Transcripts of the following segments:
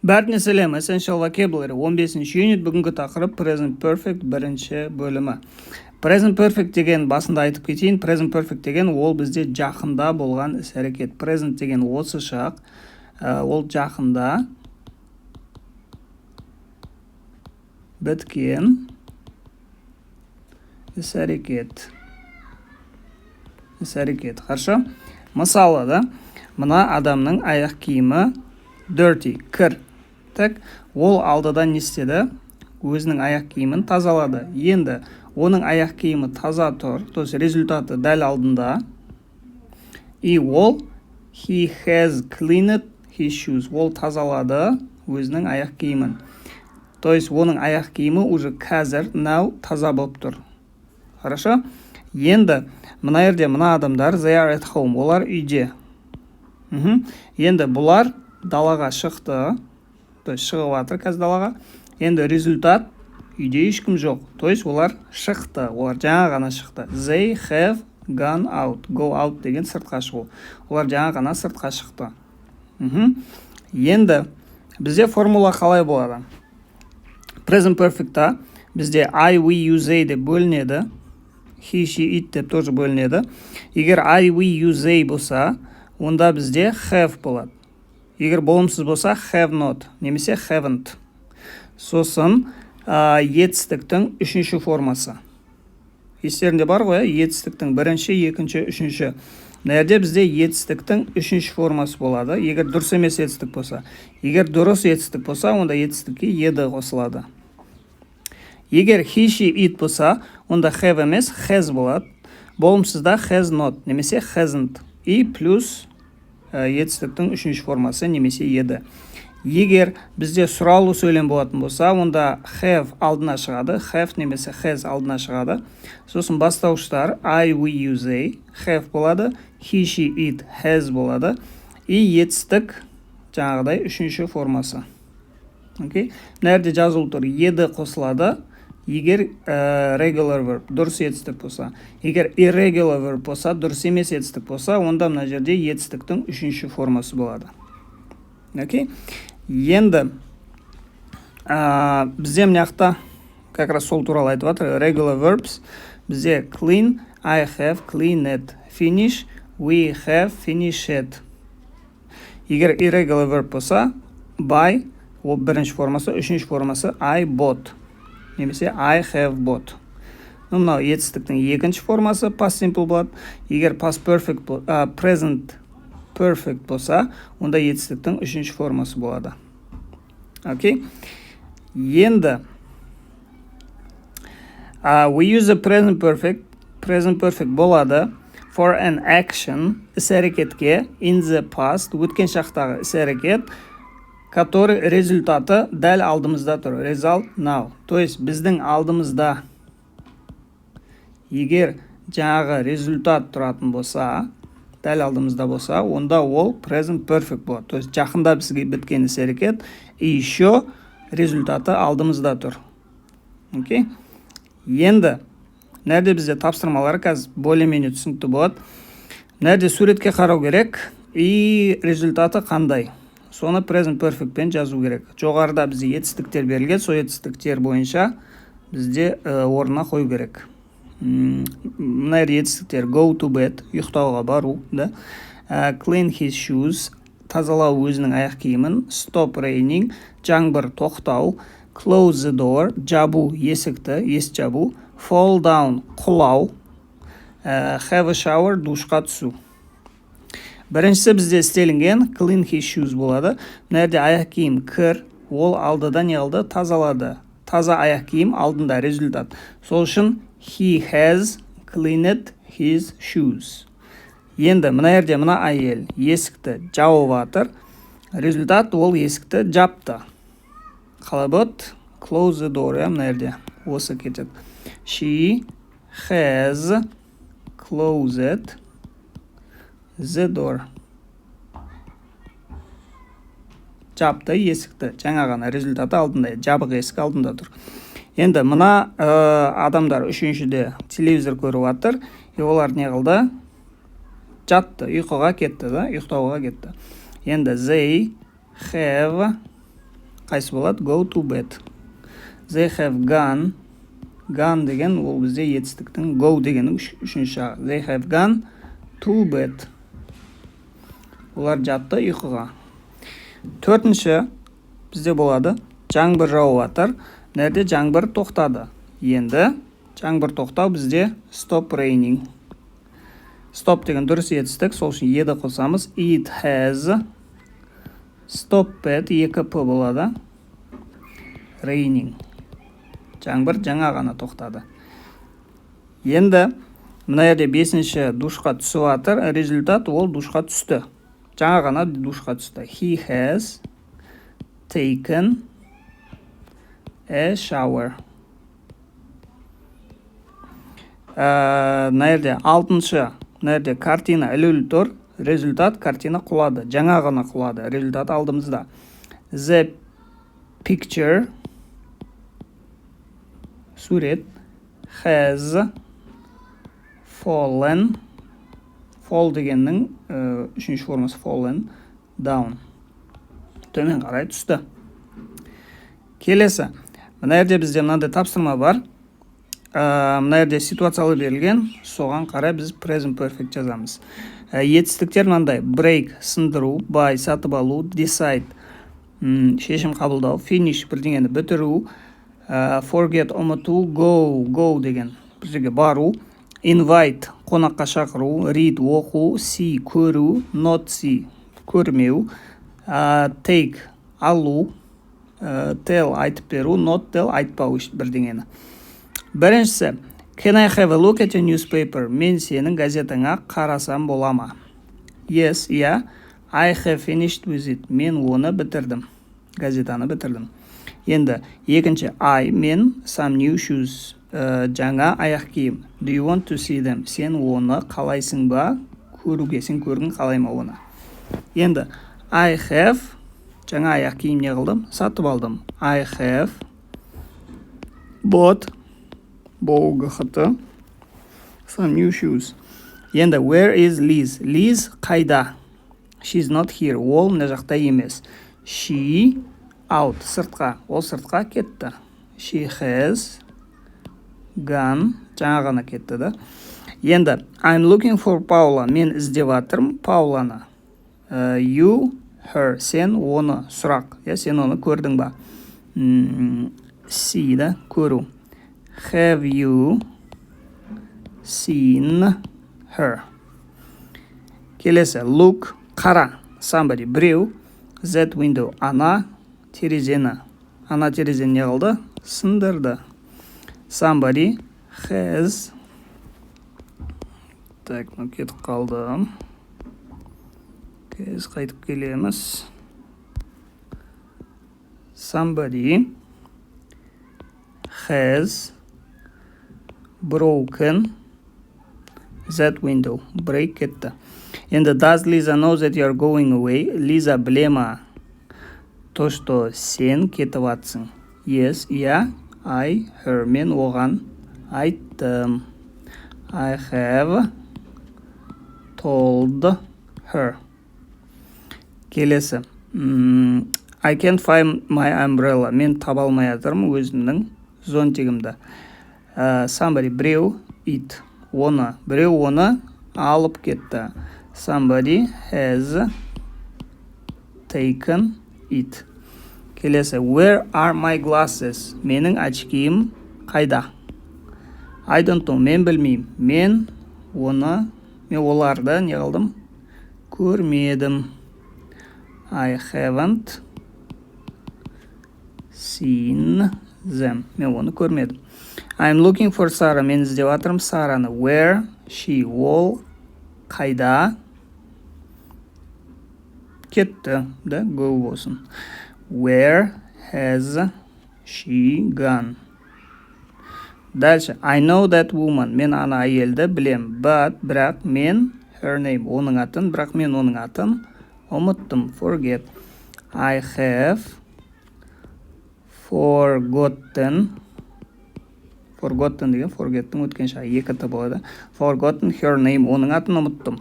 Бәріне сәлем, Essential Vocabulary 15-ші юнит, бүгінгі тақырып Present Perfect бірінші бөлімі. Present Perfect деген басында айтып кетейін. Present Perfect деген ол бізде жақында болған іс-әрекет. Present деген осы шақ, ол жақында біткен іс-әрекет. Хорошо? Мысалы да, мына адамның аяқ киімі dirty, кір. Так, ол алдыдан не істеді? Өзінің аяқ киімін тазалады. Енді оның аяқ киімі таза тұр, то есть результаты дәл алдында. И ол he has cleaned his shoes. Ол тазалады өзінің аяқ киімін. То есть оның аяқ киімі уже қазір, now таза болып тұр. Хорошо? Енді мына жерде мына адамдар they are at home. Олар үйде. Енді бұлар далаға шықты. То есть шығып жатыр қазір далаға. Енді результат үйде ешкім жоқ. То есть олар шықты. Олар жаңа ғана шықты. They have gone out. Go out деген сыртқа шығу. Олар жаңа ғана сыртқа шықты. Енді бізде формула қалай болады? Present Perfect'та бізде I, we, you, they деп бөлінеді. He, she, it деп тоже бөлінеді. Егер I, we, you, they болса, онда бізде have болады. Егер болымсыз болса have not, немесе haven't. Сосын етістіктің үшінші формасы. Естерінде бар ғой, етістіктің бірінші, екінші, үшінші. Мына жерде бізде етістіктің үшінші формасы болады. Егер дұрыс емес етістік болса. Егер дұрыс етістік болса, онда етістікке еді қосылады. Егер he, she, it болса, онда have емес has болады. Болымсызда has not, немесе hasn't. И плюс етістіктің үшінші формасы немесе еді. Егер бізде сұралу сөйлем болатын болса, онда have алдына шығады, have немесе has алдына шығады. Сосын бастауыштар I, we, you, they, have болады, he, she, it, has болады. И етістік жаңағыдай үшінші формасы. Окей? Мына жерде жазылып тұр, еді қосылады. Егер regular verb дұрыс етістік болса. Егер irregular verb болса, дұрыс емес етістік болса, онда мына жерде етістіктің үшінші формасы болады. Окей? Енді бізде мынақта как раз сол туралы айтып жатыр. Regular verbs бізде clean, I have cleaned, finish, we have finished. Егер irregular verb болса, buy, ол бірінші формасы, үшінші формасы I bought. Немесе I have bought. Мынау етістіктің екінші формасы past simple болады. Егер present perfect болса, онда етістіктің үшінші формасы болады. Окей? Енді we use the present perfect болады for an action, іс-әрекетке, in the past, өткен шақтағы іс-әрекет, который результаты дәл алдымызда тұр. Result now. То есть біздің алдымызда егер жаңағы результат тұратын болса, дәл алдымызда болса, онда ол present perfect болады. То есть жақында бізге біткен іс-әрекет, и еще результаты алдымызда тұр. Окей? Енді нәрде бізде тапсырмалары қазір более-менее түсінікті болады. Нәрде суретке қарау керек, и результаты қандай? Соны present perfect пен жазу керек. Жоғарыда бізде етістіктер берілген, сол етістіктер бойынша бізде орнына қою керек. Мына етістіктер go to bed, ұйықтауға бару, да? Clean his shoes, тазалау өзінің аяқ киімін, stop raining, жаңбыр тоқтау, close the door, жабу есікті, есік жабу, fall down, құлау, have a shower, душқа түсу. Біріншісі бізде істелінген clean his shoes болады. Мына жерде аяқ киім кір, ол алдыда не алды? Тазалады. Таза аяқ киім алдында результат. Сол үшін he has cleaned his shoes. Енді мына жерде мына әйел есікті жауып жатыр. Результат ол есікті жапты. Қалай болады? Close the door, мына жерде осы кетеді. She has closed the door. Жапты есікті. Жаңа ғана результаты алдында, жабық есік алдында тұр. Енді мына адамдар үшіншіде телевизор көріп жатыр. Олар не қылды? Жатты, ұйқыға кетті, да? Ұйықтауға кетті. Енді they have қайсы болады? Go to bed. They have gone. Gone деген ол бізде етістіктің go дегеннің үшінші жағы. They have gone to bed. Олар жатты ұйқыға. Төртінші бізде болады жаңбыр жауып жатыр. Нәрде жаңбыр тоқтады. Енді жаңбыр тоқтау бізде stop raining. Stop деген дұрыс етістік, сол үшін еді қосамыз. It has stopped, екі п болады. Raining. Жаңбыр жаңа ғана тоқтады. Енді мына жерде бесінші душқа түсіп жатыр. Результат ол душқа түсті. Жаңа ғана душқа түсті. He has taken a shower. Мына жерде алтыншы. Мына жерде картина ілулі тұр. Результат картина құлады. Жаңа ғана құлады. Результат алдымызда. The picture сурет has fallen. Fall дегеннің үшінші формасы fallen down. Төмен қарай түсті. Келесі. Мына жерде бізде мынандай тапсырма бар. Мына жерде ситуациялы берілген, соған қарай біз present perfect жазамыз. Етістіктер мынандай: break сындыру, buy сатып алу, decide шешім қабылдау, finish бірдеңені бітіру, forget ұмыту, go деген бірге бару, invite қонаққа шақыру, read оқу, see көру, not see көрмеу, take алу, tell айтып беру, not tell айтпау бірдеңені. Біріншісі, can I have a look at your newspaper? Мен сенің газетіңа қарасам бола ма? Yes, yeah, I have finished with it. Мен оны бітірдім. Газетаны бітірдім. Енді екінші, мен some new shoes. Жаңа аяқ киім. Do you want to see them? Сен оны қалайсың ба? Көруге, сен көргің қалай ма оны? Енді I have, жаңа аяқ киім не қылдым? Сатып алдым. I have bought some new shoes. Енді where is Liz? Liz қайда? She's not here. Ол мына жақта емес. She out, сыртқа. Ол сыртқа кетті. She has gone, жаңа ғана кетті да. Енді I'm looking for Paula. Мен іздеп жатырмын Пауланы. You, her, сен оны, сұрақ. Сен оны көрдің ба? See да, көру. Have you seen her? Келесі, look, қара. Somebody, біреу. That window, ана терезені. Ана терезені не қылды? Сындырды. Somebody has, так, кетіп қалды. Қайтып келеміз. Somebody has broken that window. Break кетті. Енді does Lisa know that you are going away? Лиза біле ма то, что сен кетіп атсың? Yes, yeah, I, her. Мен оған айттым. I have told her. Келесі. I can't find my umbrella. Мен таба алмай жатырмын өзімнің зонтигімді. Somebody, біреу, it, оны. Біреу оны алып кетті. Somebody has taken it. Келесі. Where are my glasses? Менің очкиім қайда? I don't know. Мен білмеймін. Мен оларды не қылдым? Көрмедім. I haven't seen them. Мен оны көрмедім. I'm looking for Sarah. Мен іздеп жатырмын Сараны. Where? She. Ол қайда? Кетті. Да, go болсын. Where has she gone? Дальше. I know that woman. Мен ана әйелді білем. But, бірақ мен, her name, оның атын, бірақ мен оның атын ұмыттым. Forget. I have forgotten деген forget'тің өткен шағы екі т болады. Forgotten her name, оның атын ұмыттым.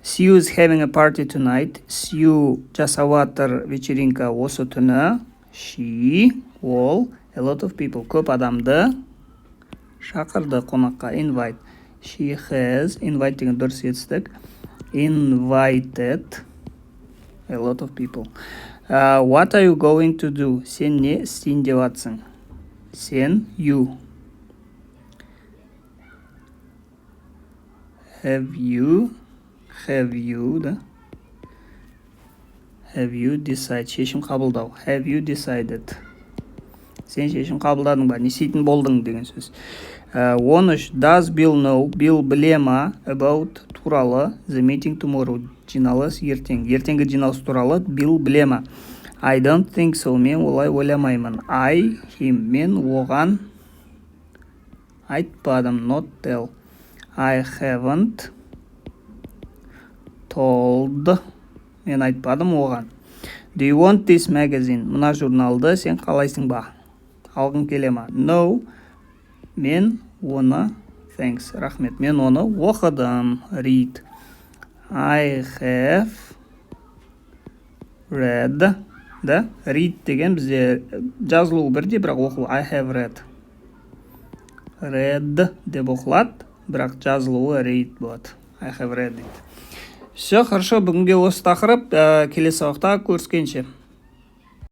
Sue is having a party tonight. Sue жасап жатыр вечеринка осы түні. she, ол, a lot of people, көп адамды шақырды қонаққа, invite. She has, invite деген дұрыс етістік, invited a lot of people. What are you going to do? Сен не істейін деп атсың? Сен, you. Have you, да? Have you decided? Шешім қабылдау. Have you decided? Сен шешім қабылдадың ба? Не істейтін болдың деген сөз. 13. Does Bill know? Bill біле ма about туралы the meeting tomorrow? Жиналыс ертең. Ертеңгі жиналыс туралы Bill біле ма? I don't think so. Мен олай ойламаймын. I, him. Мен оған айтпадым. Not tell. I haven't told. Мен айтпадым оған. Do you want this magazine? Мына журналды сен қалайсың ба? Алғың келе ма? No. Мен оны, thanks, рахмет. Мен оны оқыдым. Read. I have read. Да? Read деген бізде жазылуы бірде, бірақ оқылу. I have read. Read деп оқылады, бірақ жазылуы read болады. I have read it. Все, хорошо, бүгінге осы тақырып. Келесі сабақта көріскенше.